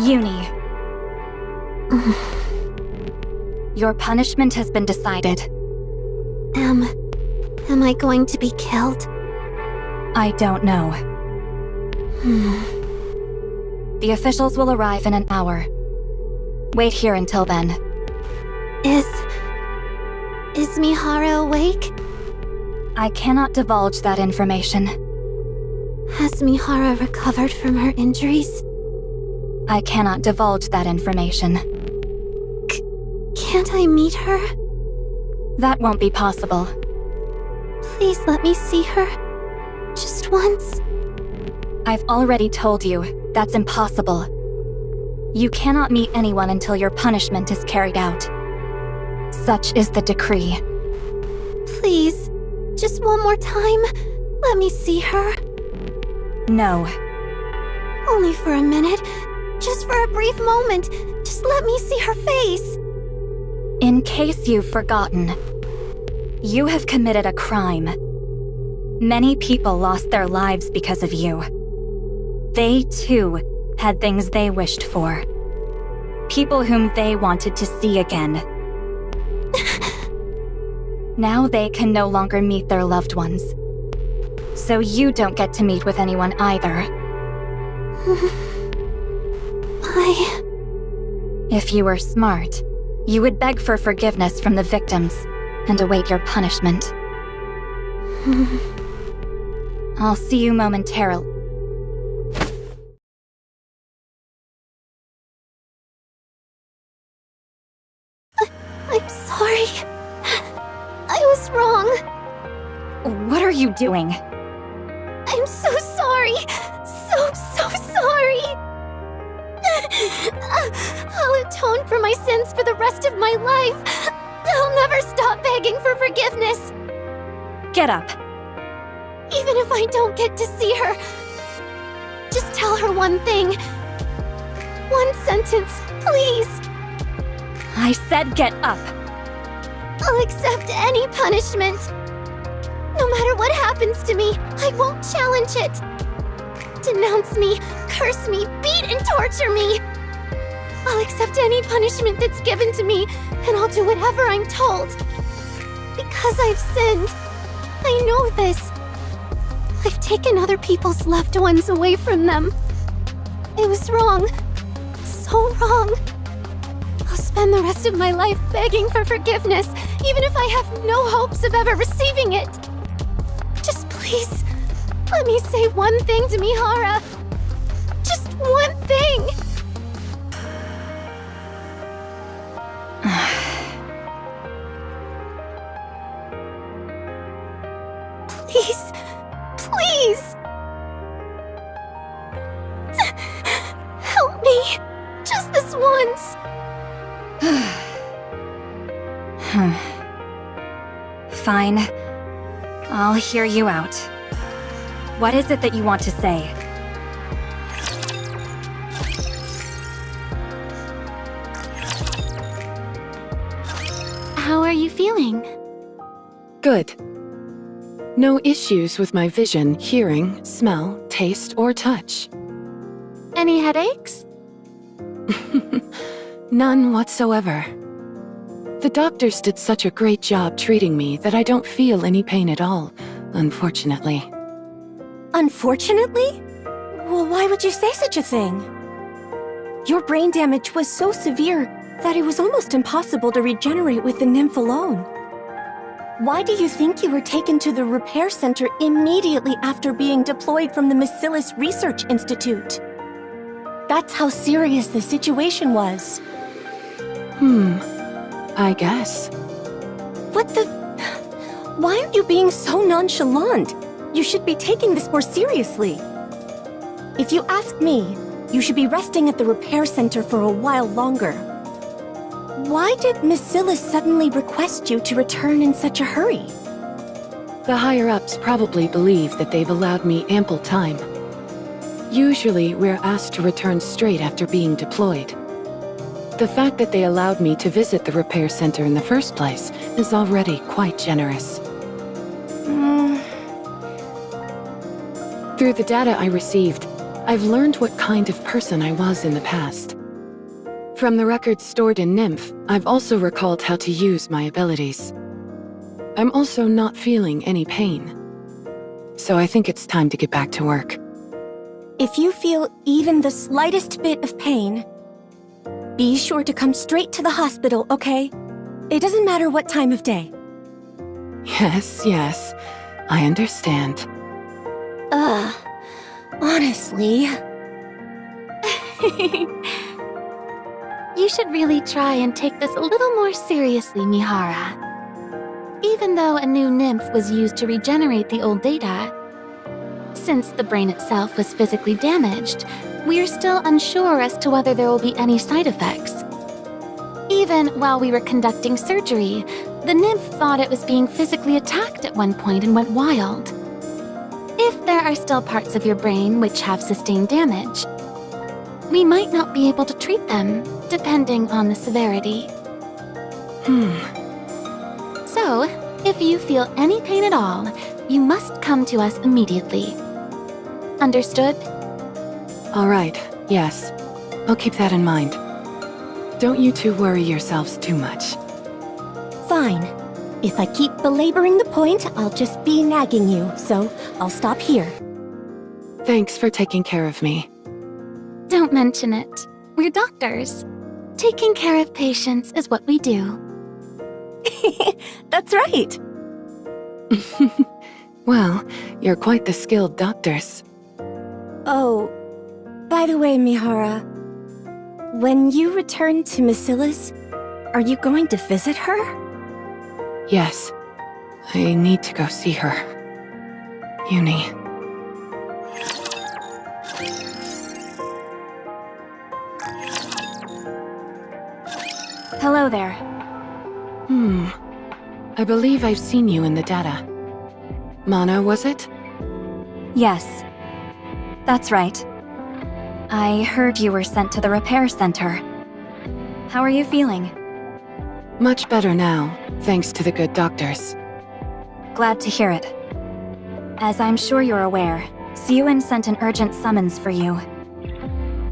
Uni. Your punishment has been decided. Am I going to be killed? I don't know. The officials will arrive in an hour. Wait here until then. Is Mihara awake? I cannot divulge that information. Has Mihara recovered from her injuries? I cannot divulge that information. Can't I meet her? That won't be possible. Please let me see her. Just once. I've already told you, that's impossible. You cannot meet anyone until your punishment is carried out. Such is the decree. Please, just one more time. Let me see her. No. Only for a minute. Just for a brief moment. Just let me see her face. In case you've forgotten, you have committed a crime. Many people lost their lives because of you. They, too, had things they wished for. People whom they wanted to see again. Now they can no longer meet their loved ones. So you don't get to meet with anyone either. If you were smart, you would beg for forgiveness from the victims and await your punishment. I'll see you momentarily. I'm sorry. I was wrong. What are you doing? I'm so sorry. So sorry. I'll atone for my sins for the rest of my life. I'll never stop begging for forgiveness. Get up. Even if I don't get to see her, just tell her one thing. One sentence, please. I said get up. I'll accept any punishment. No matter what happens to me, I won't challenge it. Denounce me, curse me, beat and torture me. I'll accept any punishment that's given to me, and I'll do whatever I'm told. Because I've sinned. I know this. I've taken other people's loved ones away from them. It was wrong. So wrong. I'll spend the rest of my life begging for forgiveness, even if I have no hopes of ever receiving it. Just please, let me say one thing to Mihara. Just one thing. Please, please. Help me. Just this once. Fine. I'll hear you out. What is it that you want to say? How are you feeling? Good. No issues with my vision, hearing, smell, taste, or touch. Any headaches? None whatsoever. The doctors did such a great job treating me that I don't feel any pain at all, unfortunately. Unfortunately? Well, why would you say such a thing? Your brain damage was so severe that it was almost impossible to regenerate with the nymph alone. Why do you think you were taken to the repair center immediately after being deployed from the Bacillus Research Institute? That's how serious the situation was. I guess. What the... Why are you being so nonchalant? You should be taking this more seriously. If you ask me, you should be resting at the repair center for a while longer. Why did Bacillus suddenly request you to return in such a hurry? The higher-ups probably believe that they've allowed me ample time. Usually, we're asked to return straight after being deployed. The fact that they allowed me to visit the repair center in the first place is already quite generous. Through the data I received, I've learned what kind of person I was in the past. From the records stored in Nymph, I've also recalled how to use my abilities. I'm also not feeling any pain. So I think it's time to get back to work. If you feel even the slightest bit of pain, be sure to come straight to the hospital, okay? It doesn't matter what time of day. Yes, I understand. Honestly. You should really try and take this a little more seriously, Mihara. Even though a new nymph was used to regenerate the old data, since the brain itself was physically damaged, we are still unsure as to whether there will be any side effects. Even while we were conducting surgery, the nymph thought it was being physically attacked at one point and went wild. If there are still parts of your brain which have sustained damage, we might not be able to treat them, depending on the severity. So, if you feel any pain at all, you must come to us immediately. Understood? All right, yes. I'll keep that in mind. Don't you two worry yourselves too much. Fine. If I keep belaboring the point, I'll just be nagging you, so I'll stop here. Thanks for taking care of me. Don't mention it. We're doctors. Taking care of patients is what we do. That's right. Well, you're quite the skilled doctors. Oh, by the way, Mihara, when you return to Macilis, are you going to visit her? Yes, I need to go see her. Uni. Hello there. I believe I've seen you in the data. Mana, was it? Yes. That's right. I heard you were sent to the repair center. How are you feeling? Much better now, thanks to the good doctors. Glad to hear it. As I'm sure you're aware, Siyuan sent an urgent summons for you.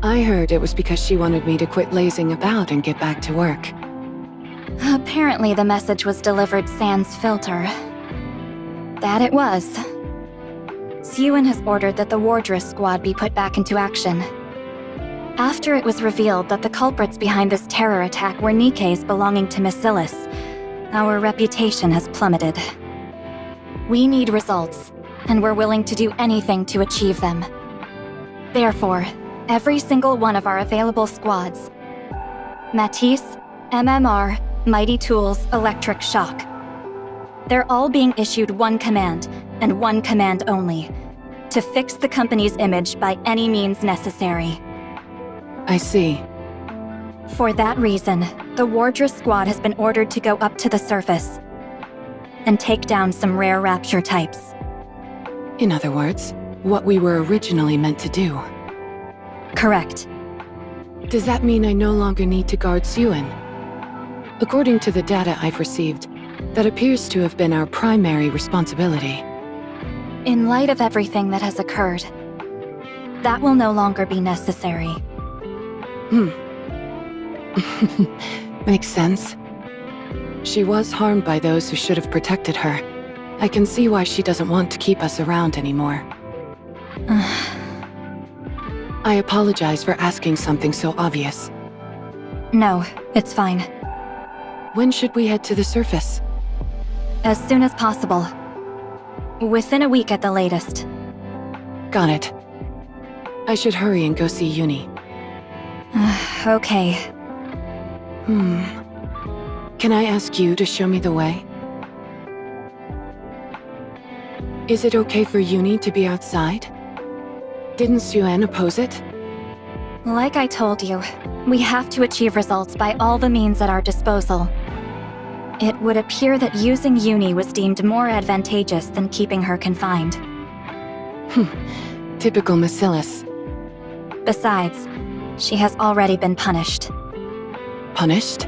I heard it was because she wanted me to quit lazing about and get back to work. Apparently the message was delivered sans filter. That it was. Siyuan has ordered that the Wordless squad be put back into action. After it was revealed that the culprits behind this terror attack were NIKKEs belonging to Macilis, our reputation has plummeted. We need results, and we're willing to do anything to achieve them. Therefore, every single one of our available squads, Matisse, MMR, Mighty Tools, Electric Shock, they're all being issued one command, and one command only: to fix the company's image by any means necessary. I see. For that reason, the Wordless squad has been ordered to go up to the surface and take down some rare rapture types. In other words, what we were originally meant to do. Correct. Does that mean I no longer need to guard Siyuan? According to the data I've received, that appears to have been our primary responsibility. In light of everything that has occurred, that will no longer be necessary. Makes sense. She was harmed by those who should have protected her. I can see why she doesn't want to keep us around anymore. I apologize for asking something so obvious. No, it's fine. When should we head to the surface? As soon as possible. Within a week at the latest. Got it. I should hurry and go see Uni. Okay. Can I ask you to show me the way? Is it okay for Uni to be outside? Didn't Siyuan oppose it? Like I told you, we have to achieve results by all the means at our disposal. It would appear that using Uni was deemed more advantageous than keeping her confined. Typical Macilis. Besides, she has already been punished. Punished?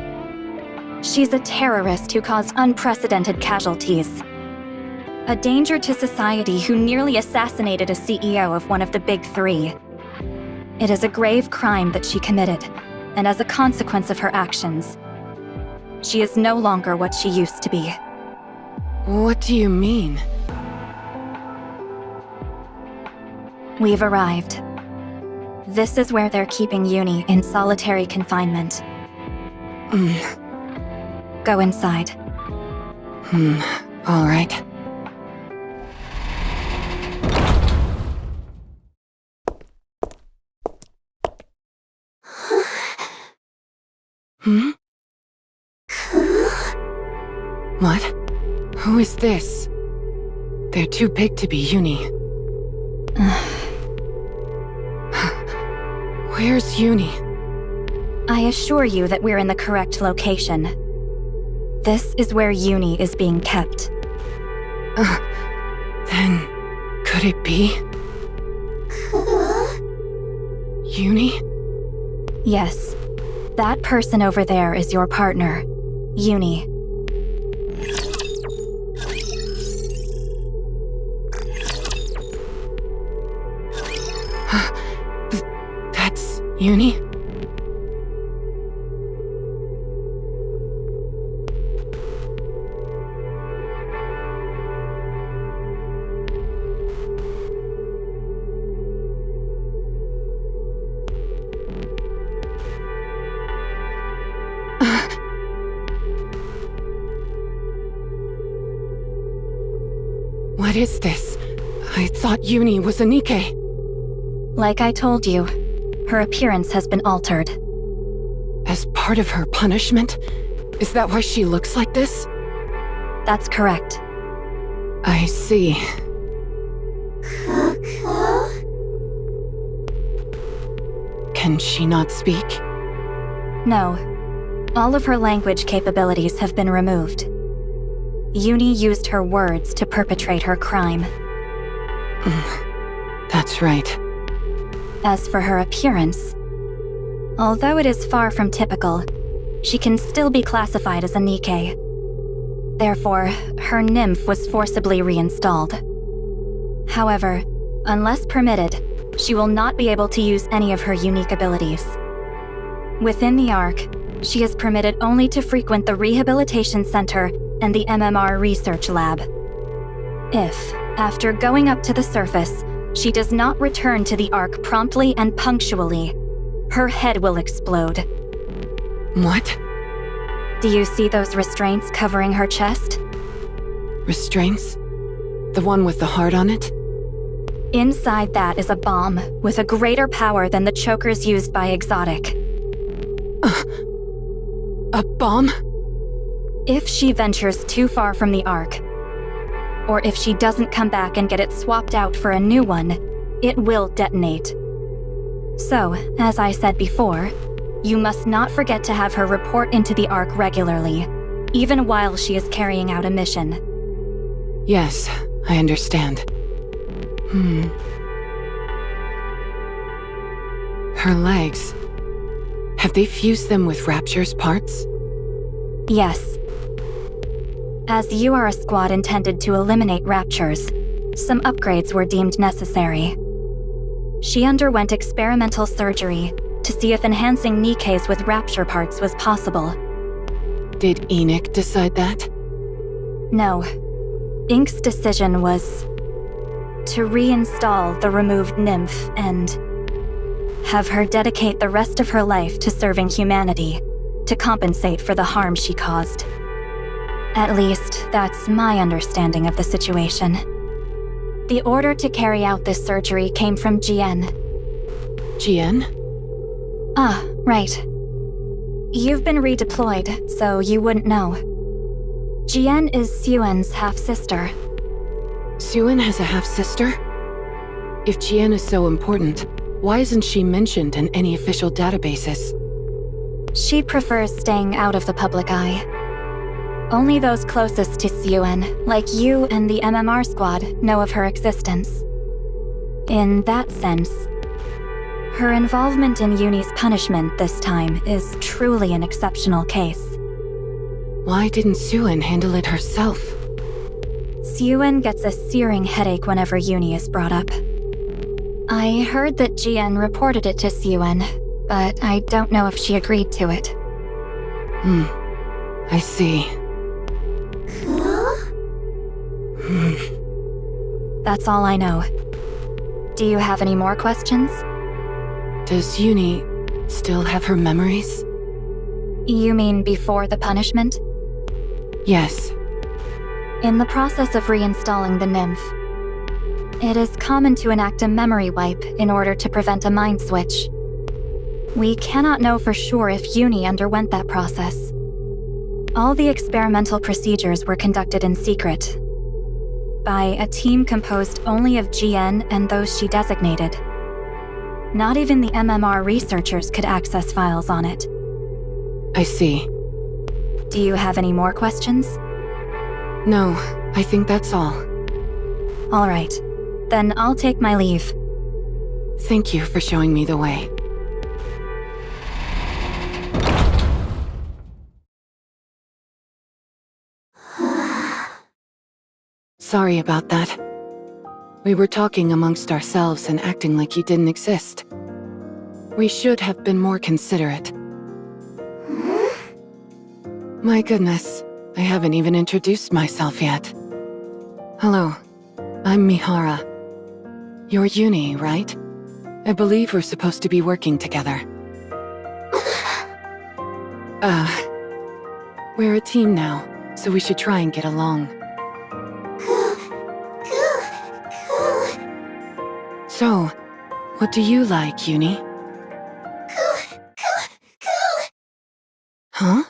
She's a terrorist who caused unprecedented casualties. A danger to society who nearly assassinated a CEO of one of the big three. It is a grave crime that she committed, and as a consequence of her actions, she is no longer what she used to be. What do you mean? We've arrived. This is where they're keeping Uni in solitary confinement. Go inside. All right. What? Who is this? They're too big to be Uni. Where's Uni? I assure you that we're in the correct location. This is where Uni is being kept. Then, could it be? Uni? Yes. That person over there is your partner, Uni. That's Uni? What is this? I thought Uni was a NIKKE. Like I told you, her appearance has been altered. As part of her punishment? Is that why she looks like this? That's correct. I see. Can she not speak? No. All of her language capabilities have been removed. Uni used her words to perpetrate her crime. That's right. As for her appearance, although it is far from typical, she can still be classified as a NIKKE. Therefore, her nymph was forcibly reinstalled. However, unless permitted, she will not be able to use any of her unique abilities. Within the Ark, she is permitted only to frequent the Rehabilitation Center and the MMR Research Lab. If, after going up to the surface, she does not return to the Ark promptly and punctually, her head will explode. What? Do you see those restraints covering her chest? Restraints? The one with the heart on it? Inside that is a bomb with a greater power than the chokers used by Exotic. A bomb? If she ventures too far from the Ark, or if she doesn't come back and get it swapped out for a new one, it will detonate. So, as I said before, you must not forget to have her report into the Ark regularly, even while she is carrying out a mission. Yes, I understand. Her legs. Have they fused them with Rapture's parts? Yes. As you are a squad intended to eliminate Raptures, some upgrades were deemed necessary. She underwent experimental surgery to see if enhancing NIKKEs with Rapture parts was possible. Did Enoch decide that? No. Ink's decision was to reinstall the removed nymph and have her dedicate the rest of her life to serving humanity, to compensate for the harm she caused. At least, that's my understanding of the situation. The order to carry out this surgery came from GN. GN? Ah, right. You've been redeployed, so you wouldn't know. GN is Suen's half-sister. Suen has a half-sister? If GN is so important, why isn't she mentioned in any official databases? She prefers staying out of the public eye. Only those closest to Suen, like you and the MMR squad, know of her existence. In that sense, her involvement in Uni's punishment this time is truly an exceptional case. Why didn't Suen handle it herself? Suen gets a searing headache whenever Uni is brought up. I heard that GN reported it to Suen, but I don't know if she agreed to it. I see. That's all I know. Do you have any more questions? Does Uni still have her memories? You mean before the punishment? Yes. In the process of reinstalling the nymph, it is common to enact a memory wipe in order to prevent a mind switch. We cannot know for sure if Uni underwent that process. All the experimental procedures were conducted in secret, by a team composed only of GN and those she designated. Not even the MMR researchers could access files on it. I see. Do you have any more questions? No, I think that's all. All right. Then I'll take my leave. Thank you for showing me the way. Sorry about that. We were talking amongst ourselves and acting like you didn't exist. We should have been more considerate. My goodness, I haven't even introduced myself yet. Hello, I'm Mihara. You're Uni, right? I believe we're supposed to be working together. We're a team now, so we should try and get along. So, what do you like, Uni? Huh?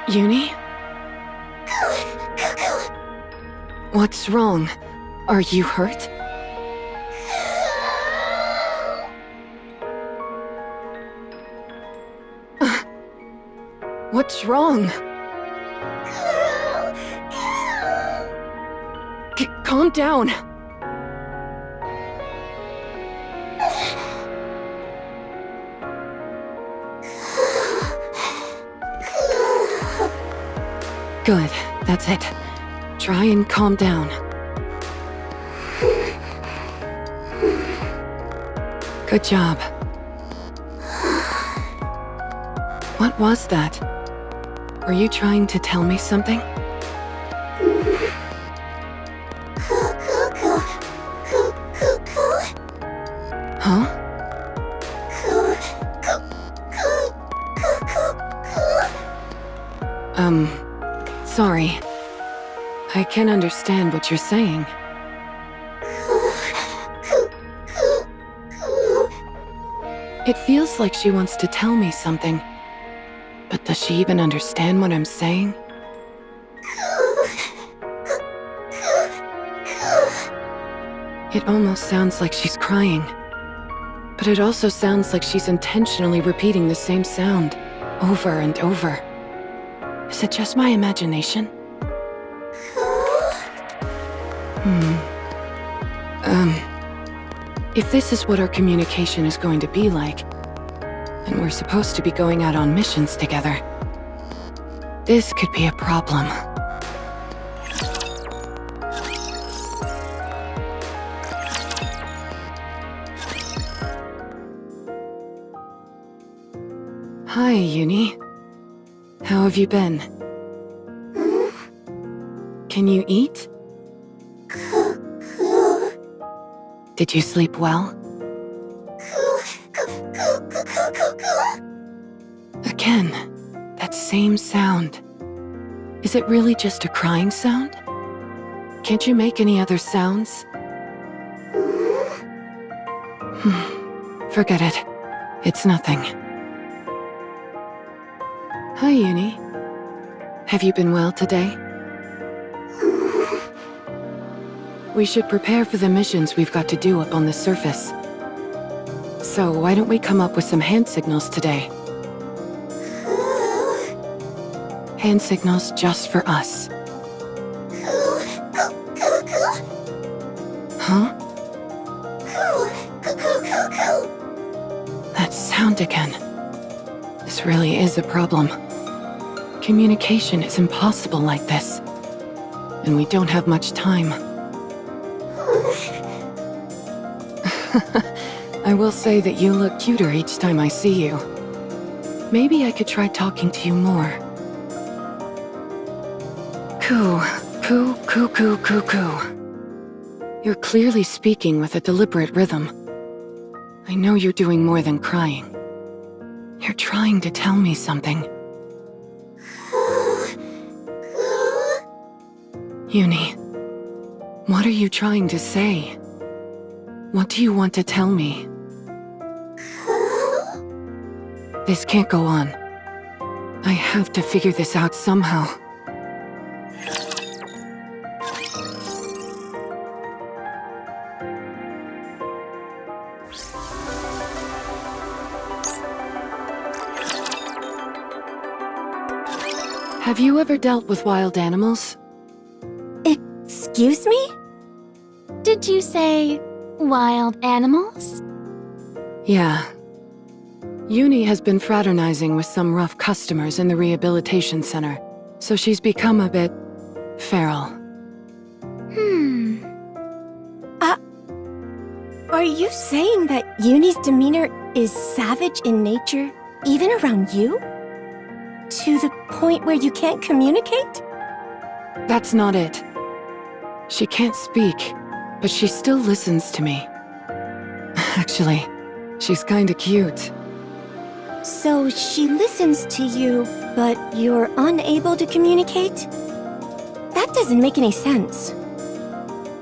Uni? What's wrong? Are you hurt? What's wrong? Calm down. Good, that's it. Try and calm down. Good job. What was that? Were you trying to tell me something? Huh? Sorry. I can't understand what you're saying. It feels like she wants to tell me something. But does she even understand what I'm saying? It almost sounds like she's crying. But it also sounds like she's intentionally repeating the same sound over and over. Is it just my imagination? If this is what our communication is going to be like, and we're supposed to be going out on missions together, this could be a problem. Hi, Uni. How have you been? Can you eat? Did you sleep well? Again, that same sound. Is it really just a crying sound? Can't you make any other sounds? Forget it. It's nothing. Hi, Uni. Have you been well today? We should prepare for the missions we've got to do up on the surface. So why don't we come up with some hand signals today? Hand signals just for us. Huh? That sound again. This really is a problem. Communication is impossible like this. And we don't have much time. I will say that you look cuter each time I see you. Maybe I could try talking to you more. Coo, coo, coo, coo, coo, coo. You're clearly speaking with a deliberate rhythm. I know you're doing more than crying. You're trying to tell me something. Uni, what are you trying to say? What do you want to tell me? This can't go on. I have to figure this out somehow. Have you ever dealt with wild animals? Excuse me? Did you say wild animals? Yeah. Uni has been fraternizing with some rough customers in the rehabilitation center, so she's become a bit feral. Are you saying that Uni's demeanor is savage in nature, even around you? To the point where you can't communicate? That's not it. She can't speak, but she still listens to me. Actually, she's kinda cute. So she listens to you, but you're unable to communicate? That doesn't make any sense.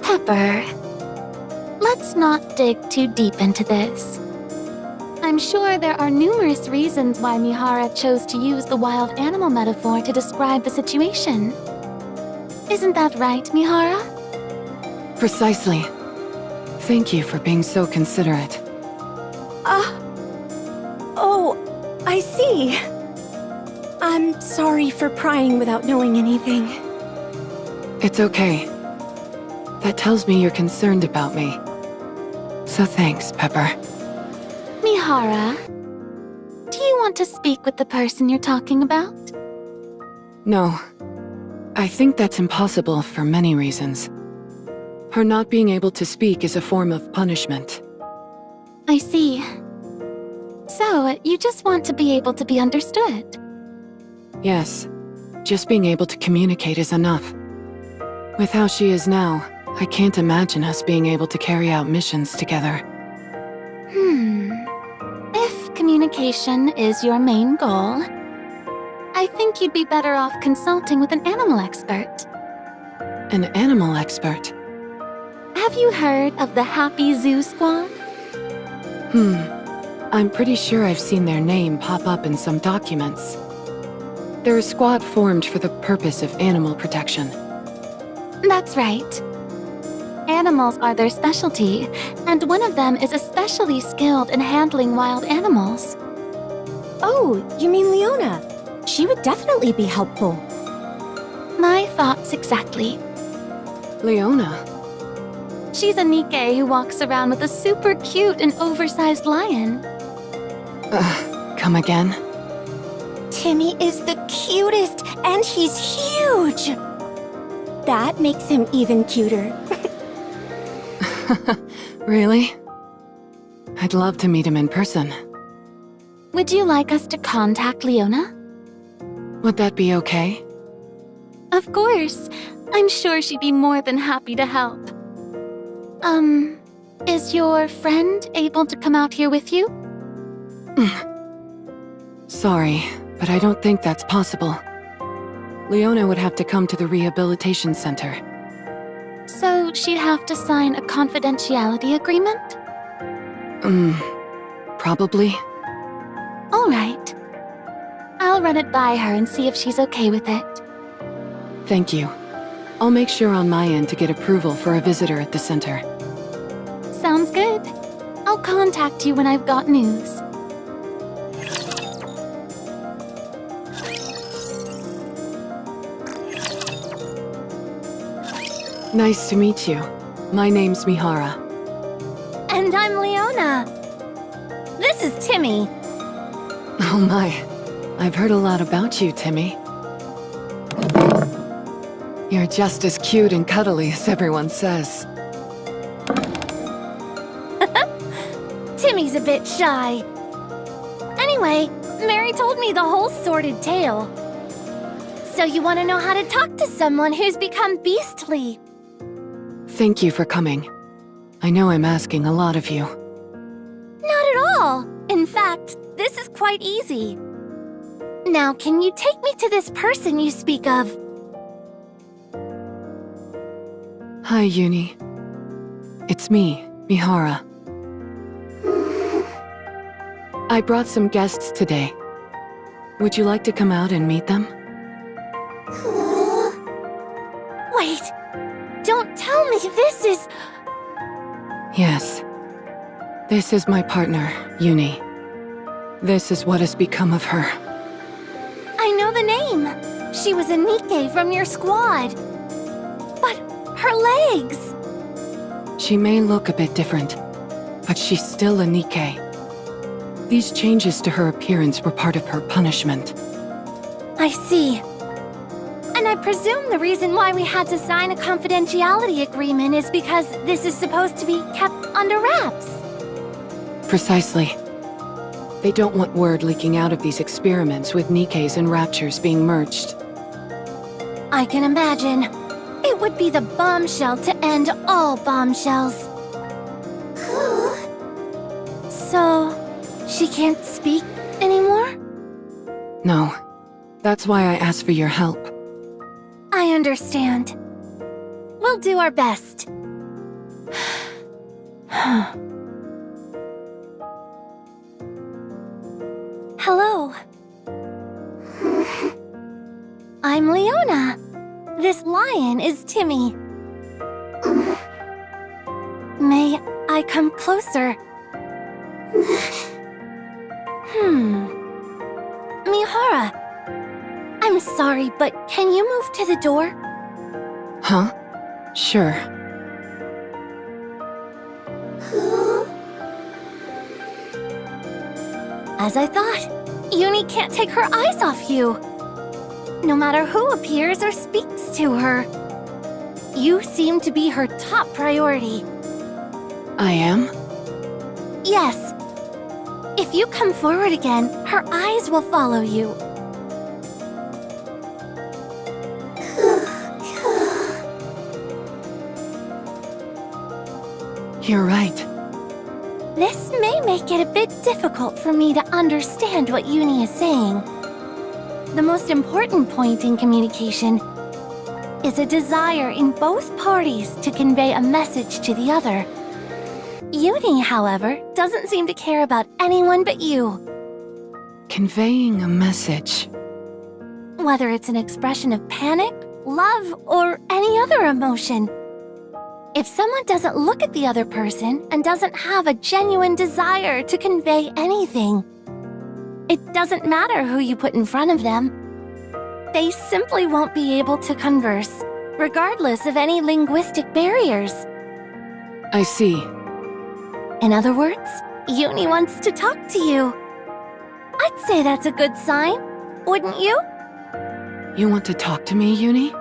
Pepper, let's not dig too deep into this. I'm sure there are numerous reasons why Mihara chose to use the wild animal metaphor to describe the situation. Isn't that right, Mihara? Precisely. Thank you for being so considerate. Oh, I see. I'm sorry for prying without knowing anything. It's okay. That tells me you're concerned about me. So thanks, Pepper. Mihara, do you want to speak with the person you're talking about? No. I think that's impossible for many reasons. Her not being able to speak is a form of punishment. I see. So, you just want to be able to be understood? Yes. Just being able to communicate is enough. With how she is now, I can't imagine us being able to carry out missions together. If communication is your main goal, I think you'd be better off consulting with an animal expert. An animal expert? Have you heard of the Happy Zoo Squad? I'm pretty sure I've seen their name pop up in some documents. They're a squad formed for the purpose of animal protection. That's right. Animals are their specialty, and one of them is especially skilled in handling wild animals. Oh, you mean Leona? She would definitely be helpful. My thoughts exactly. Leona? She's a NIKKE who walks around with a super cute and oversized lion. Come again? Timmy is the cutest, and he's huge! That makes him even cuter. Really? I'd love to meet him in person. Would you like us to contact Leona? Would that be okay? Of course. I'm sure she'd be more than happy to help. Is your friend able to come out here with you? Sorry, but I don't think that's possible. Leona would have to come to the rehabilitation center. So she'd have to sign a confidentiality agreement? Probably. All right. I'll run it by her and see if she's okay with it. Thank you. I'll make sure on my end to get approval for a visitor at the center. Sounds good. I'll contact you when I've got news. Nice to meet you. My name's Mihara. And I'm Leona. This is Timmy. Oh my. I've heard a lot about you, Timmy. You're just as cute and cuddly as everyone says. Timmy's a bit shy. Anyway, Mary told me the whole sordid tale. So you want to know how to talk to someone who's become beastly? Thank you for coming. I know I'm asking a lot of you. Not at all. In fact, this is quite easy. Now, can you take me to this person you speak of? Hi, Uni. It's me, Mihara. I brought some guests today. Would you like to come out and meet them? Wait! Don't tell me this is... Yes. This is my partner, Uni. This is what has become of her. I know the name. She was a NIKKE from your squad. But her legs... She may look a bit different, but she's still a NIKKE. These changes to her appearance were part of her punishment. I see. And I presume the reason why we had to sign a confidentiality agreement is because this is supposed to be kept under wraps. Precisely. They don't want word leaking out of these experiments with NIKKEs and Raptures being merged. I can imagine. It would be the bombshell to end all bombshells. So, she can't speak anymore? No. That's why I asked for your help. I understand. We'll do our best. Hello. I'm Leona. This lion is Timmy. May I come closer? Mihara. I'm sorry, but can you move to the door? Huh? Sure. As I thought, Uni can't take her eyes off you. No matter who appears or speaks to her. You seem to be her top priority. I am? Yes. If you come forward again, her eyes will follow you. You're right. This may make it a bit difficult for me to understand what Uni is saying. The most important point in communication is a desire in both parties to convey a message to the other. Uni, however, doesn't seem to care about anyone but you. Conveying a message. Whether it's an expression of panic, love, or any other emotion. If someone doesn't look at the other person and doesn't have a genuine desire to convey anything, it doesn't matter who you put in front of them. They simply won't be able to converse, regardless of any linguistic barriers. I see. In other words, Uni wants to talk to you. I'd say that's a good sign, wouldn't you? You want to talk to me, Uni?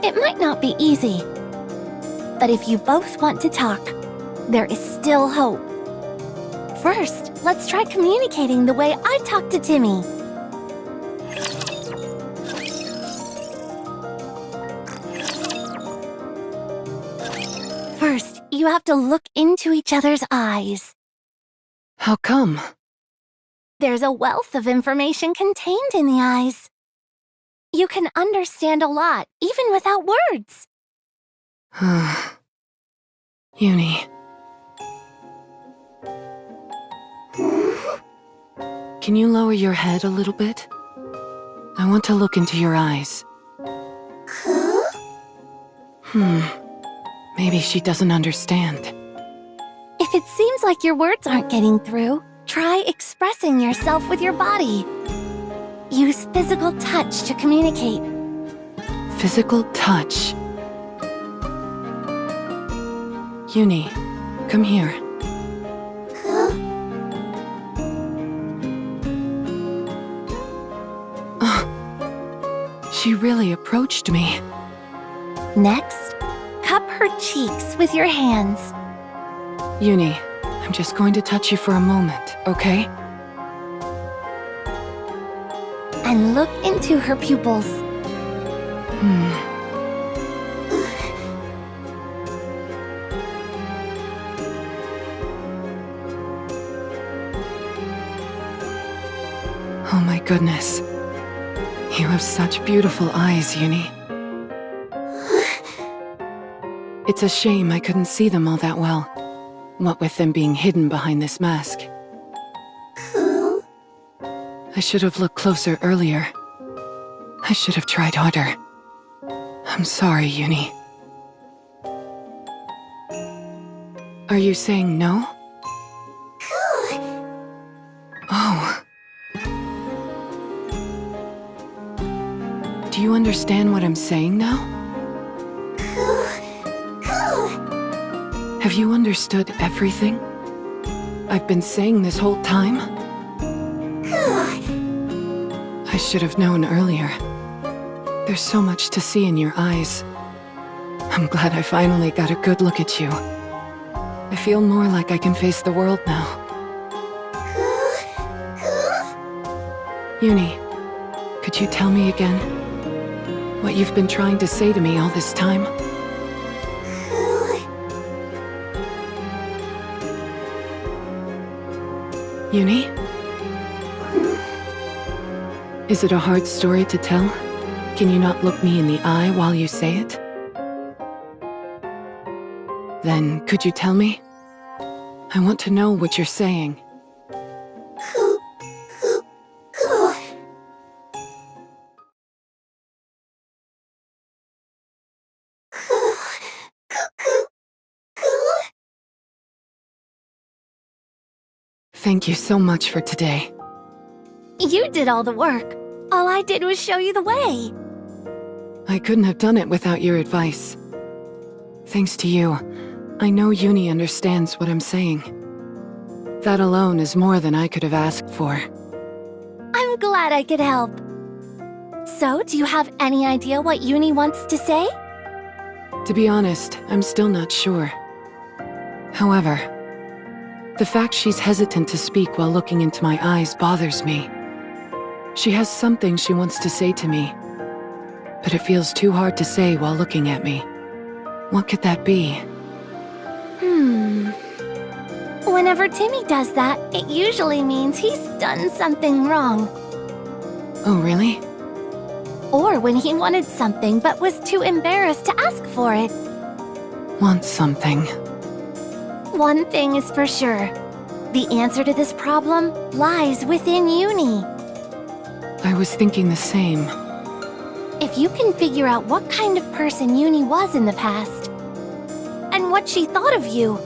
It might not be easy, but if you both want to talk, there is still hope. First, let's try communicating the way I talk to Timmy. First, you have to look into each other's eyes. How come? There's a wealth of information contained in the eyes. You can understand a lot, even without words. Uni. Can you lower your head a little bit? I want to look into your eyes. Maybe she doesn't understand. If it seems like your words aren't getting through, try expressing yourself with your body. Use physical touch to communicate. Physical touch. Uni, come here. She really approached me. Next, cup her cheeks with your hands. Uni, I'm just going to touch you for a moment, okay? And look into her pupils. Oh my goodness. You have such beautiful eyes, Uni. It's a shame I couldn't see them all that well. What with them being hidden behind this mask. I should have looked closer earlier. I should have tried harder. I'm sorry, Uni. Are you saying no? Oh. Do you understand what I'm saying now? Have you understood everything I've been saying this whole time? I should have known earlier. There's so much to see in your eyes. I'm glad I finally got a good look at you. I feel more like I can face the world now. Uni, could you tell me again what you've been trying to say to me all this time? Uni? Is it a hard story to tell? Can you not look me in the eye while you say it? Then, could you tell me? I want to know what you're saying. Thank you so much for today. You did all the work. All I did was show you the way. I couldn't have done it without your advice. Thanks to you, I know Uni understands what I'm saying. That alone is more than I could have asked for. I'm glad I could help. So, do you have any idea what Uni wants to say? To be honest, I'm still not sure. However, the fact she's hesitant to speak while looking into my eyes bothers me. She has something she wants to say to me, but it feels too hard to say while looking at me. What could that be? Whenever Timmy does that, it usually means he's done something wrong. Oh, really? Or when he wanted something but was too embarrassed to ask for it. Want something? One thing is for sure. The answer to this problem lies within Uni. I was thinking the same. If you can figure out what kind of person Uni was in the past, and what she thought of you,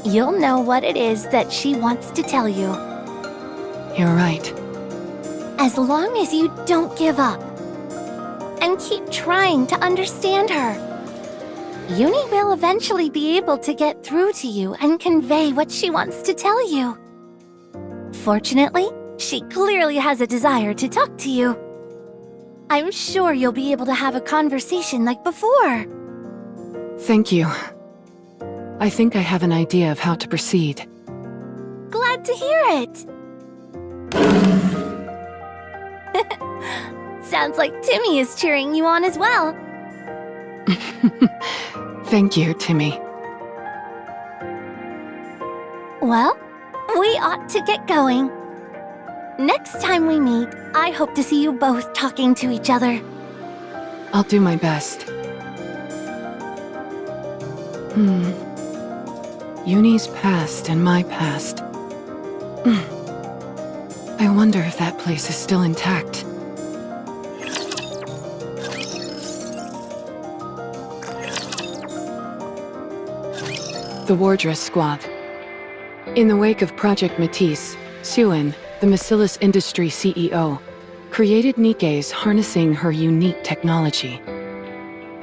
you'll know what it is that she wants to tell you. You're right. As long as you don't give up, and keep trying to understand her, Uni will eventually be able to get through to you and convey what she wants to tell you. Fortunately, she clearly has a desire to talk to you. I'm sure you'll be able to have a conversation like before. Thank you. I think I have an idea of how to proceed. Glad to hear it. Sounds like Timmy is cheering you on as well. Thank you, Timmy. Well, we ought to get going. Next time we meet, I hope to see you both talking to each other. I'll do my best. Uni's past and my past. I wonder if that place is still intact. The Wardress Squad. In the wake of Project Matisse, Suen, the Bacillus Industry CEO, created NIKKE's harnessing her unique technology.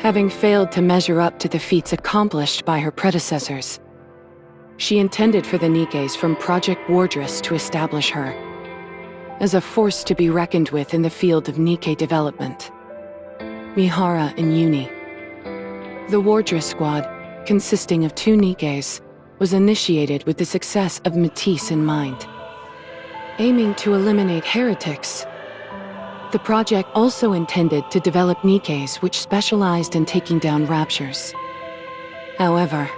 Having failed to measure up to the feats accomplished by her predecessors, she intended for the NIKKEs from Project Wardress to establish her as a force to be reckoned with in the field of NIKKE development. Mihara and Uni. The Wardress Squad, consisting of 2 NIKKEs, was initiated with the success of Matisse in mind. Aiming to eliminate heretics, the project also intended to develop NIKKEs which specialized in taking down raptures. However,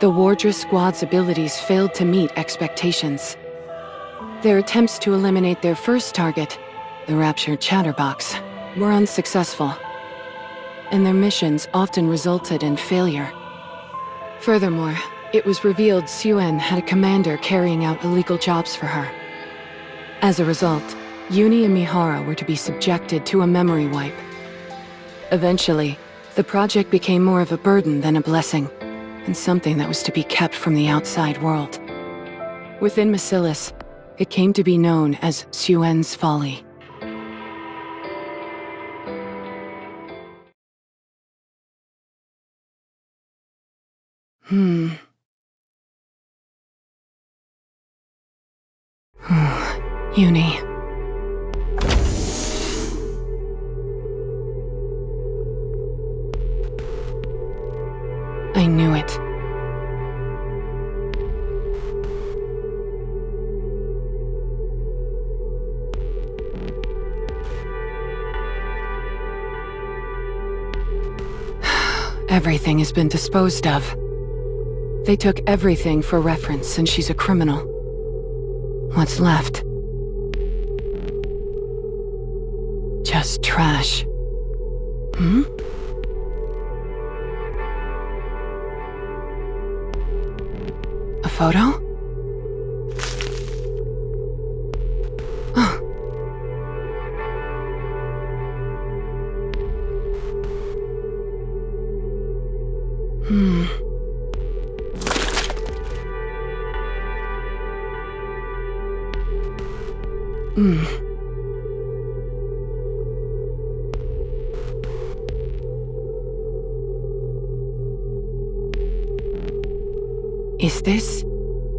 the Wardress Squad's abilities failed to meet expectations. Their attempts to eliminate their first target, the raptured Chatterbox, were unsuccessful, and their missions often resulted in failure. Furthermore, it was revealed Suen had a commander carrying out illegal jobs for her. As a result, Uni and Mihara were to be subjected to a memory wipe. Eventually, the project became more of a burden than a blessing, and something that was to be kept from the outside world. Within Macilis, it came to be known as Suen's Folly. Uni. I knew it. Everything has been disposed of. They took everything for reference, and she's a criminal. What's left? Just trash. A photo? Oh. Is this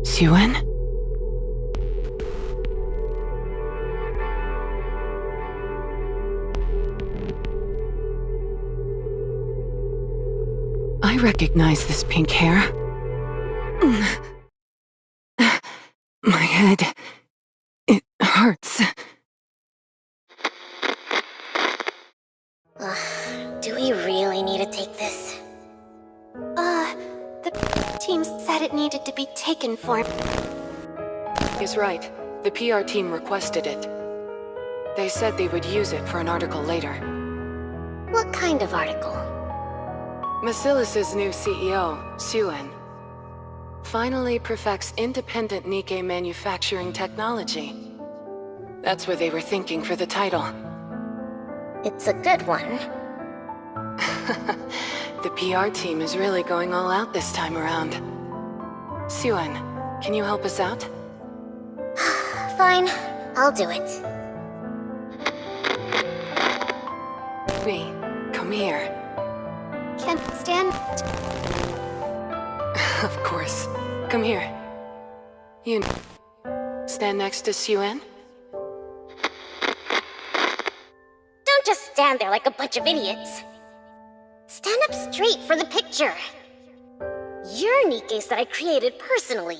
Suen? I recognize this pink hair. My head... it hurts. Do we really need to take this? The team said it needed to be taken for... He's right. The PR team requested it. They said they would use it for an article later. What kind of article? Macilis' new CEO, Suen, finally perfects independent NIKKE manufacturing technology. That's what they were thinking for the title. It's a good one. The PR team is really going all out this time around. Suen, can you help us out? Fine, I'll do it. Me, come here. Can't stand... Of course. Come here. You stand next to Suen? Don't just stand there like a bunch of idiots. Stand up straight for the picture. You're NIKKEs that I created personally.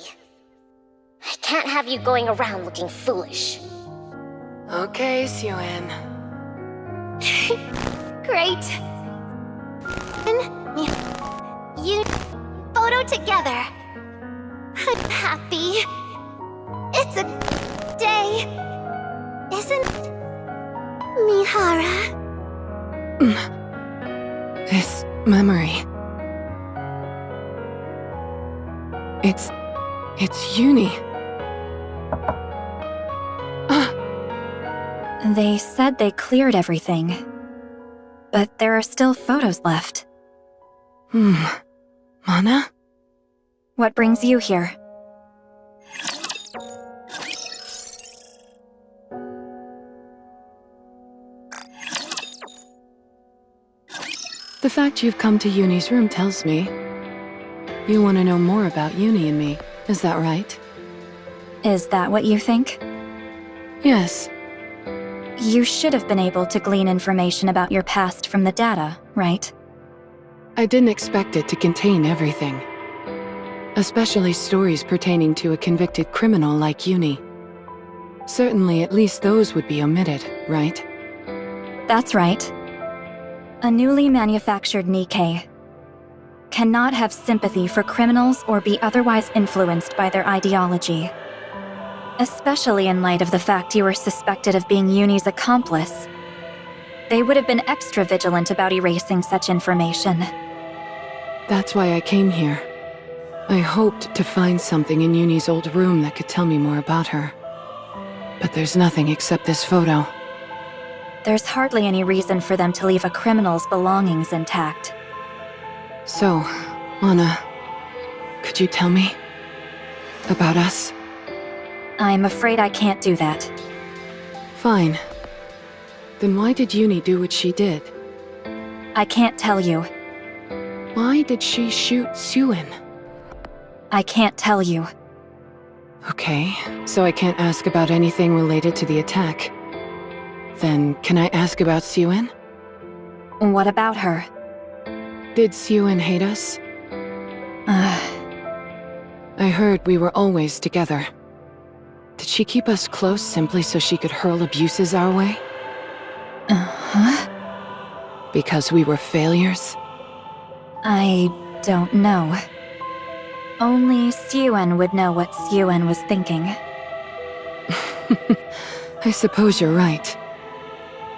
I can't have you going around looking foolish. Okay, Suen. Great. You photo together. I'm happy. It's a day, isn't it, Mihara? This memory... It's Uni. They said they cleared everything, but there are still photos left. Mana? What brings you here? The fact you've come to Uni's room tells me you want to know more about Uni and me. Is that right? Is that what you think? Yes. You should have been able to glean information about your past from the data, right? I didn't expect it to contain everything. Especially stories pertaining to a convicted criminal like Uni. Certainly, at least those would be omitted, right? That's right. A newly manufactured NIKKE cannot have sympathy for criminals or be otherwise influenced by their ideology. Especially in light of the fact you were suspected of being Uni's accomplice. They would have been extra vigilant about erasing such information. That's why I came here. I hoped to find something in Uni's old room that could tell me more about her. But there's nothing except this photo. There's hardly any reason for them to leave a criminal's belongings intact. So, Anna, could you tell me about us? I'm afraid I can't do that. Fine. Then why did Uni do what she did? I can't tell you. Why did she shoot Suen? I can't tell you. Okay, so I can't ask about anything related to the attack. Then, can I ask about Suen? What about her? Did Suen hate us? I heard we were always together. Did she keep us close simply so she could hurl abuses our way? Huh? Because we were failures? I don't know. Only Suen would know what Suen was thinking. I suppose you're right.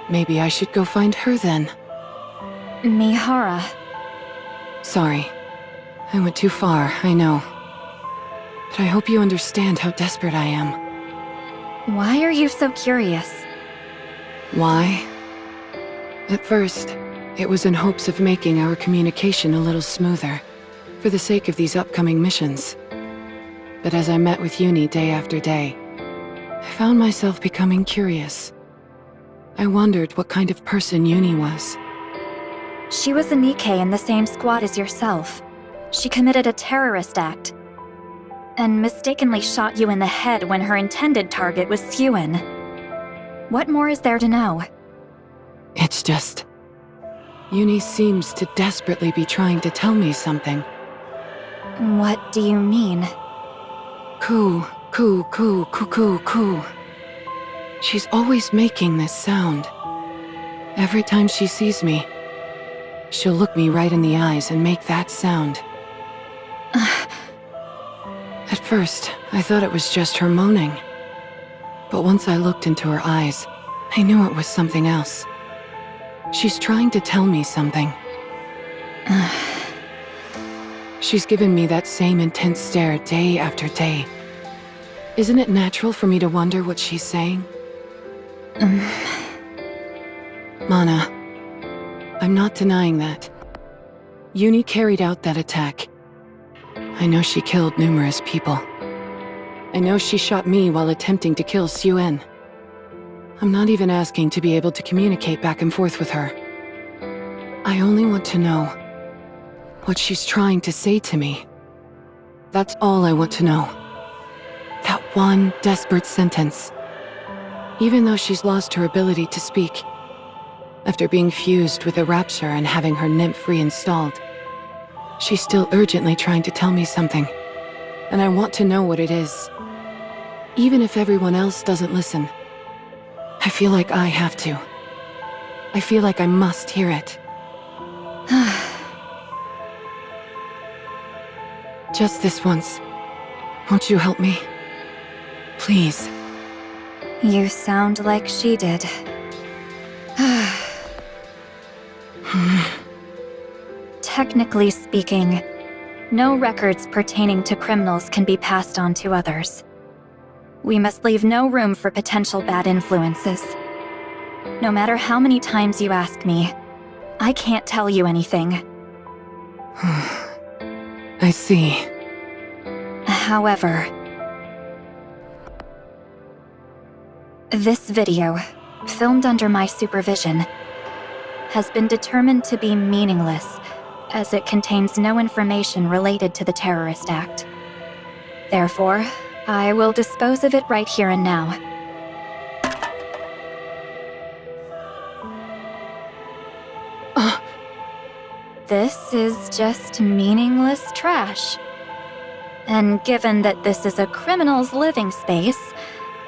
Maybe I should go find her then. Mihara. Sorry. I went too far, I know. But I hope you understand how desperate I am. Why are you so curious? Why? At first, it was in hopes of making our communication a little smoother, for the sake of these upcoming missions. But as I met with Uni day after day, I found myself becoming curious. I wondered what kind of person Uni was. She was a NIKKE in the same squad as yourself. She committed a terrorist act, and mistakenly shot you in the head when her intended target was Suen. What more is there to know? It's just... Uni seems to desperately be trying to tell me something. What do you mean? Coo, coo, coo, coo, coo, coo. She's always making this sound. Every time she sees me, she'll look me right in the eyes and make that sound. At first, I thought it was just her moaning. But once I looked into her eyes, I knew it was something else. She's trying to tell me something. She's given me that same intense stare day after day. Isn't it natural for me to wonder what she's saying? Mana, I'm not denying that. Uni carried out that attack. I know she killed numerous people. I know she shot me while attempting to kill Suen. I'm not even asking to be able to communicate back and forth with her. I only want to know what she's trying to say to me. That's all I want to know. That one desperate sentence. Even though she's lost her ability to speak, after being fused with a rapture and having her nymph reinstalled, she's still urgently trying to tell me something. And I want to know what it is. Even if everyone else doesn't listen, I feel like I have to. I feel like I must hear it. Just this once. Won't you help me? Please. You sound like she did. Technically speaking, no records pertaining to criminals can be passed on to others. We must leave no room for potential bad influences. No matter how many times you ask me, I can't tell you anything. I see. However, this video, filmed under my supervision, has been determined to be meaningless, as it contains no information related to the terrorist act. Therefore, I will dispose of it right here and now. This is just meaningless trash. And given that this is a criminal's living space,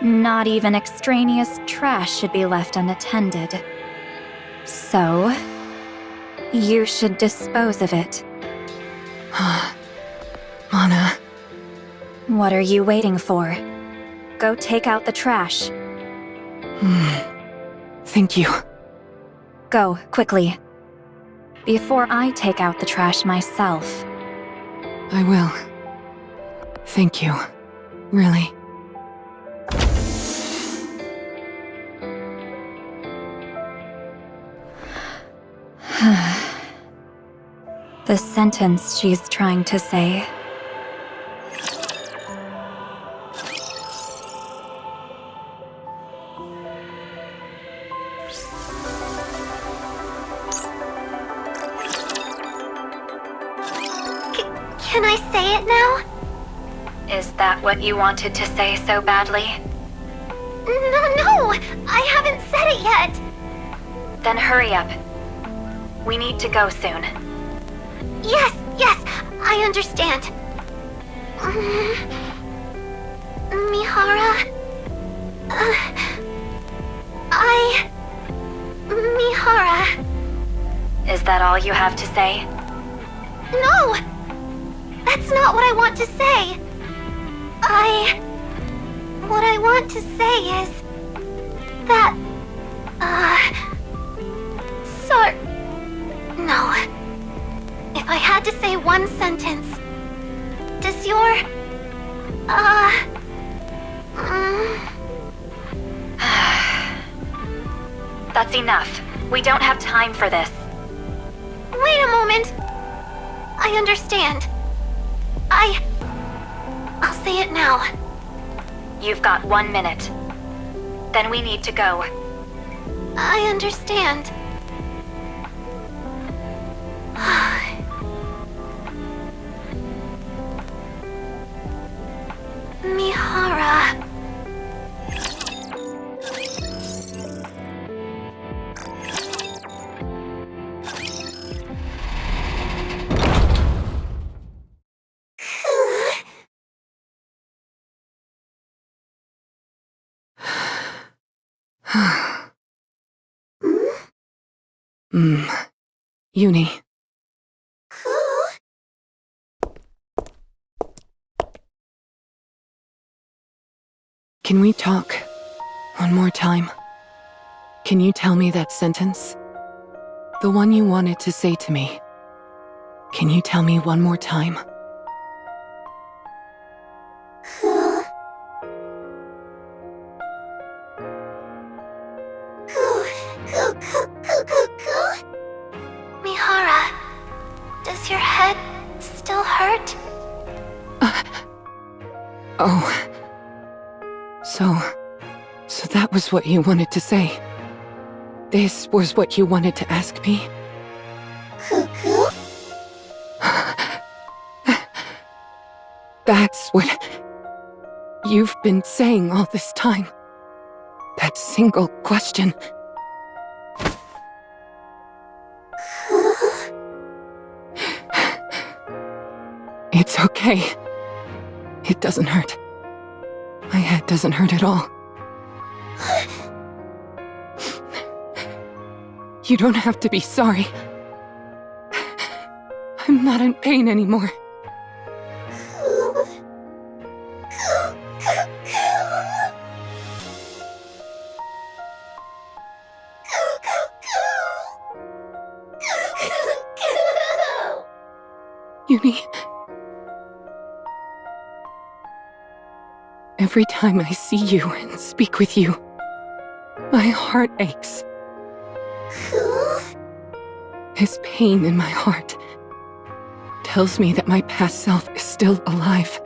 not even extraneous trash should be left unattended. So, you should dispose of it. Mana. What are you waiting for? Go take out the trash. Thank you. Go, quickly. Before I take out the trash myself. I will. Thank you. Really. The sentence she's trying to say. Can I say it now? Is that what you wanted to say so badly? No, I haven't said it yet. Then hurry up. We need to go soon. Yes, I understand. Mihara... Mihara... Is that all you have to say? No! That's not what I want to say. What I want to say is... that... No. If I had to say one sentence... Does your... That's enough. We don't have time for this. Wait a moment. I understand. I'll say it now. You've got 1 minute. Then we need to go. I understand. Mihara... Uni. Can we talk one more time? Can you tell me that sentence? The one you wanted to say to me. Can you tell me one more time? Mihara, does your head still hurt? Oh. So that was what you wanted to say. This was what you wanted to ask me? That's what you've been saying all this time. That single question. It's okay. It doesn't hurt. My head doesn't hurt at all. You don't have to be sorry. I'm not in pain anymore. Uni. Every time I see you and speak with you, my heart aches. This pain in my heart tells me that my past self is still alive.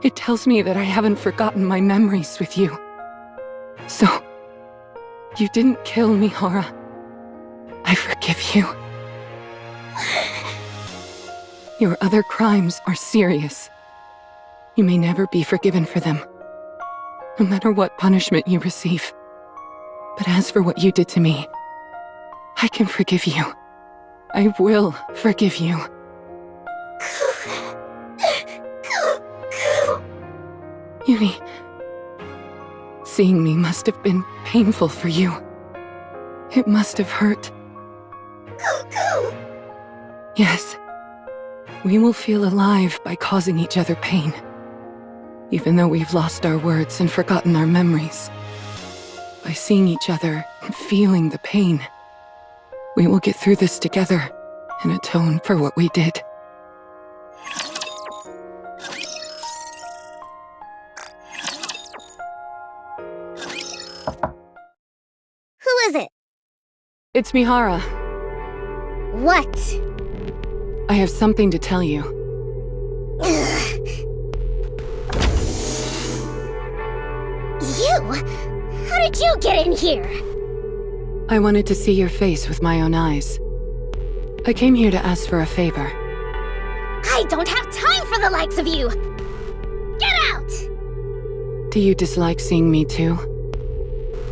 It tells me that I haven't forgotten my memories with you. So, you didn't kill me, Hara. I forgive you. Your other crimes are serious. You may never be forgiven for them, no matter what punishment you receive. But as for what you did to me, I can forgive you. I will forgive you. Yuni, seeing me must have been painful for you. It must have hurt. Yes. We will feel alive by causing each other pain. Even though we've lost our words and forgotten our memories. By seeing each other and feeling the pain, we will get through this together and atone for what we did. Who is it? It's Mihara. What? I have something to tell you. You? How did you get in here? I wanted to see your face with my own eyes. I came here to ask for a favor. I don't have time for the likes of you! Get out! Do you dislike seeing me too?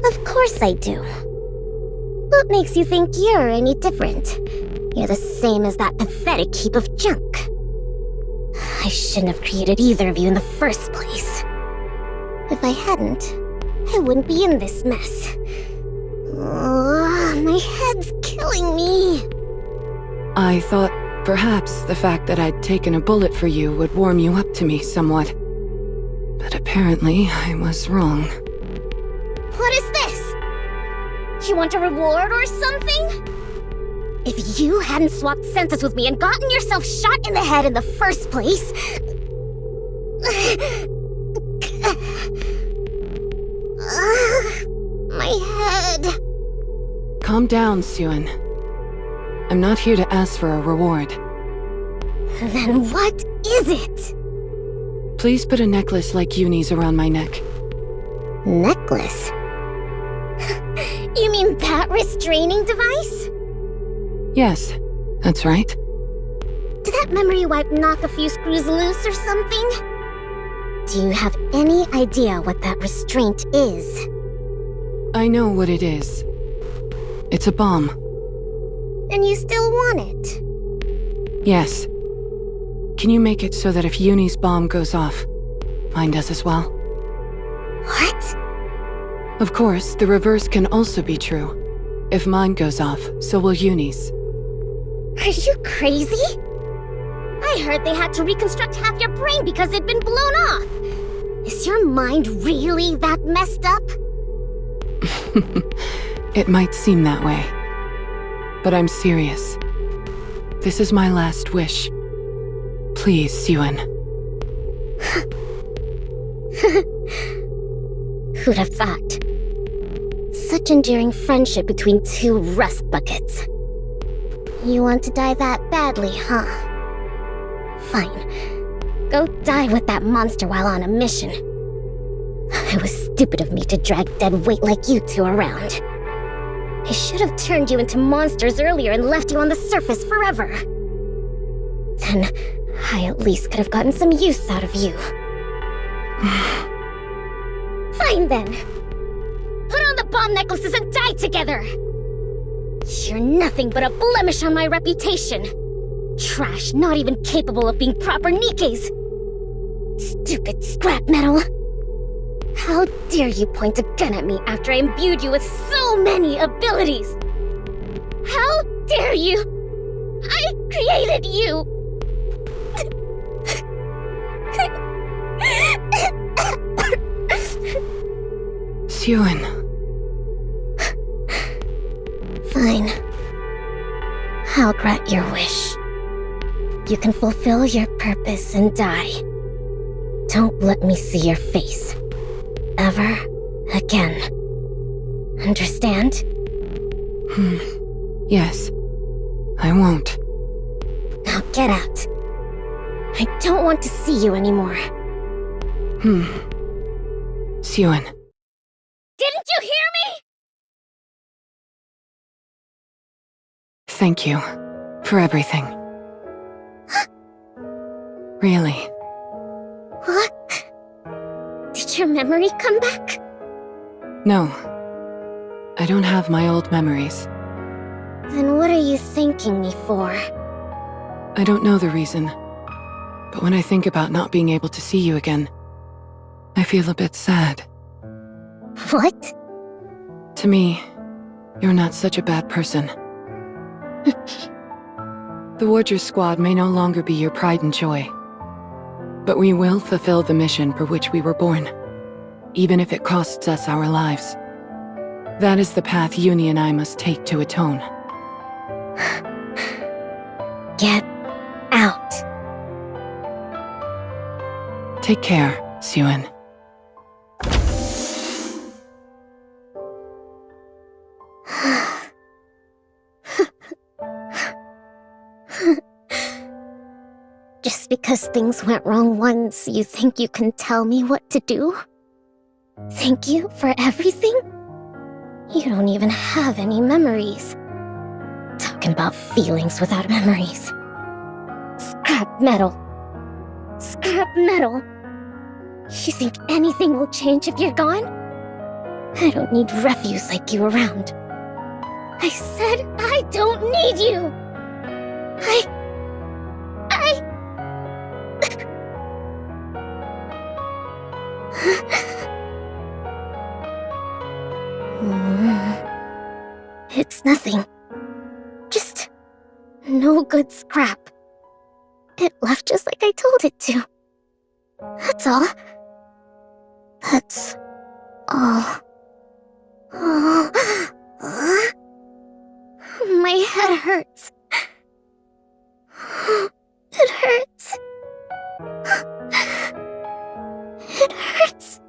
Of course I do. What makes you think you're any different? You're the same as that pathetic heap of junk. I shouldn't have created either of you in the first place. If I hadn't, I wouldn't be in this mess. My head's killing me. I thought perhaps the fact that I'd taken a bullet for you would warm you up to me somewhat. But apparently, I was wrong. What is this? You want a reward or something? If you hadn't swapped senses with me and gotten yourself shot in the head in the first place... my head... Calm down, Suan. I'm not here to ask for a reward. Then what is it? Please put a necklace like Yuni's around my neck. Necklace? You mean that restraining device? Yes, that's right. Did that memory wipe knock a few screws loose or something? Do you have any idea what that restraint is? I know what it is. It's a bomb. And you still want it? Yes. Can you make it so that if Yuni's bomb goes off, mine does as well? What? Of course, the reverse can also be true. If mine goes off, so will Yuni's. Are you crazy? I heard they had to reconstruct half your brain because it'd been blown off. Is your mind really that messed up? It might seem that way. But I'm serious. This is my last wish. Please, Suan. Who'd have thought? Such endearing friendship between two rust buckets. You want to die that badly, huh? Fine. Go die with that monster while on a mission. It was stupid of me to drag dead weight like you two around. I should have turned you into monsters earlier and left you on the surface forever. Then, I at least could have gotten some use out of you. Fine then. Put on the bomb necklaces and die together! You're nothing but a blemish on my reputation. Trash, not even capable of being proper NIKKEs. Stupid scrap metal. How dare you point a gun at me after I imbued you with so many abilities? How dare you? I created you! Suan. Fine. I'll grant your wish. You can fulfill your purpose and die. Don't let me see your face. Ever again. Understand? Yes. I won't. Now get out. I don't want to see you anymore. Suan. Didn't you hear me? Thank you for everything. Really. What? Did your memory come back? No. I don't have my old memories. Then what are you thanking me for? I don't know the reason, but when I think about not being able to see you again, I feel a bit sad. What? To me, you're not such a bad person. The Warrior Squad may no longer be your pride and joy, but we will fulfill the mission for which we were born, even if it costs us our lives. That is the path Uni and I must take to atone. Get out. Take care, Suen. Just because things went wrong once, you think you can tell me what to do? Thank you for everything? You don't even have any memories. Talking about feelings without memories. Scrap metal. Scrap metal. You think anything will change if you're gone? I don't need refuse like you around. I said I don't need you! It's nothing. Just no good scrap. It left just like I told it to. That's all. That's all. My head hurts. It hurts. It hurts.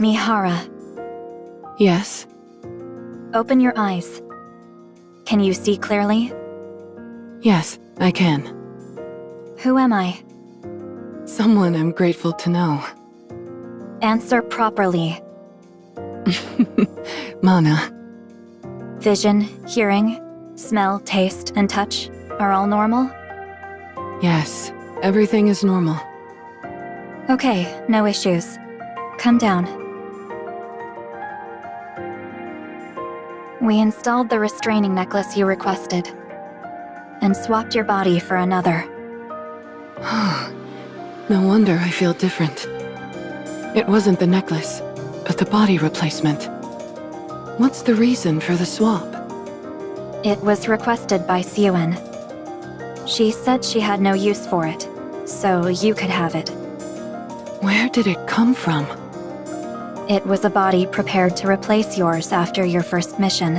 Mihara, Yes? open your eyes. Can you see clearly? Yes, I can. Who am I? Someone I'm grateful to know. Answer properly. Mana. Vision, hearing, smell, taste, and touch are all normal? Yes, everything is normal. Okay, no issues. Come down. We installed the restraining necklace you requested, and swapped your body for another. No wonder I feel different. It wasn't the necklace, but the body replacement. What's the reason for the swap? It was requested by Suen. She said she had no use for it, so you could have it. Where did it come from? It was a body prepared to replace yours after your first mission.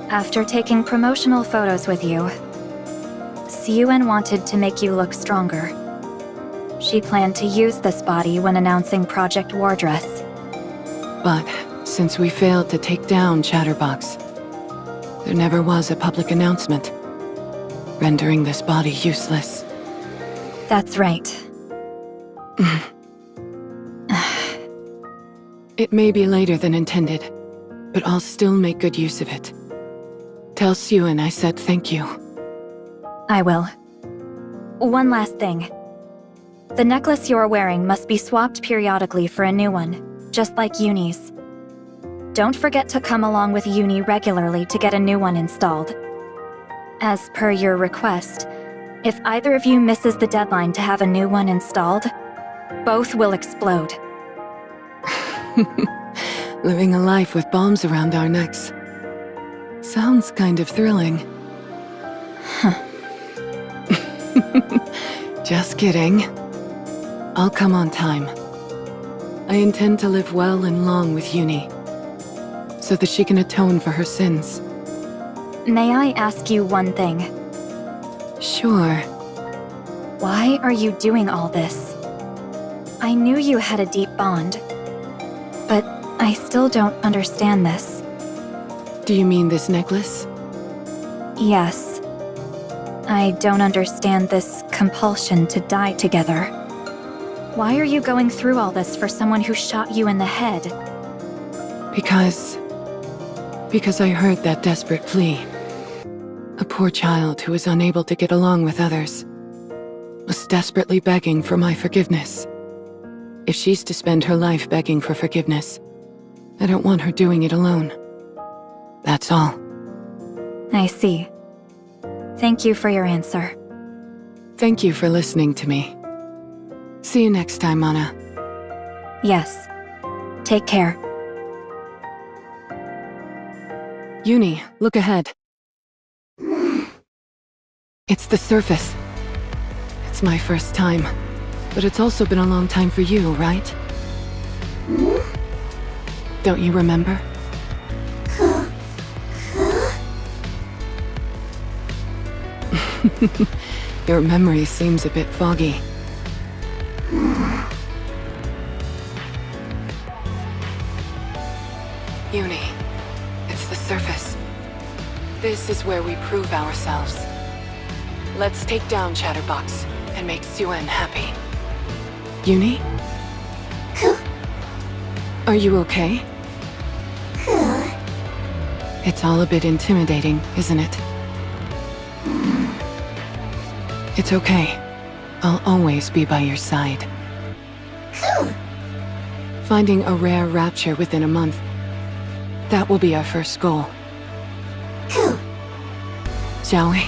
After taking promotional photos with you, Suen wanted to make you look stronger. She planned to use this body when announcing Project WORDLESS. But since we failed to take down Chatterbox, there never was a public announcement, rendering this body useless. That's right. It may be later than intended, but I'll still make good use of it. Tell Suen I said thank you. I will. One last thing. The necklace you're wearing must be swapped periodically for a new one, just like Uni's. Don't forget to come along with Uni regularly to get a new one installed. As per your request, if either of you misses the deadline to have a new one installed, both will explode. Living a life with bombs around our necks. Sounds kind of thrilling. Just kidding. I'll come on time. I intend to live well and long with Uni, so that she can atone for her sins. May I ask you one thing? Sure. Why are you doing all this? I knew you had a deep bond, but I still don't understand this. Do you mean this necklace? Yes. I don't understand this compulsion to die together. Why are you going through all this for someone who shot you in the head? Because I heard that desperate plea. A poor child who was unable to get along with others was desperately begging for my forgiveness. If she's to spend her life begging for forgiveness, I don't want her doing it alone. That's all. I see. Thank you for your answer. Thank you for listening to me. See you next time, Mana. Yes. Take care. Uni, look ahead. It's the surface. It's my first time, but it's also been a long time for you, right? Don't you remember? Your memory seems a bit foggy. Uni, it's the surface. This is where we prove ourselves. Let's take down Chatterbox and make Suen happy. Uni? Are you okay? It's all a bit intimidating, isn't it? It's okay. I'll always be by your side. Finding a rare rapture within a month. That will be our first goal. Shall we?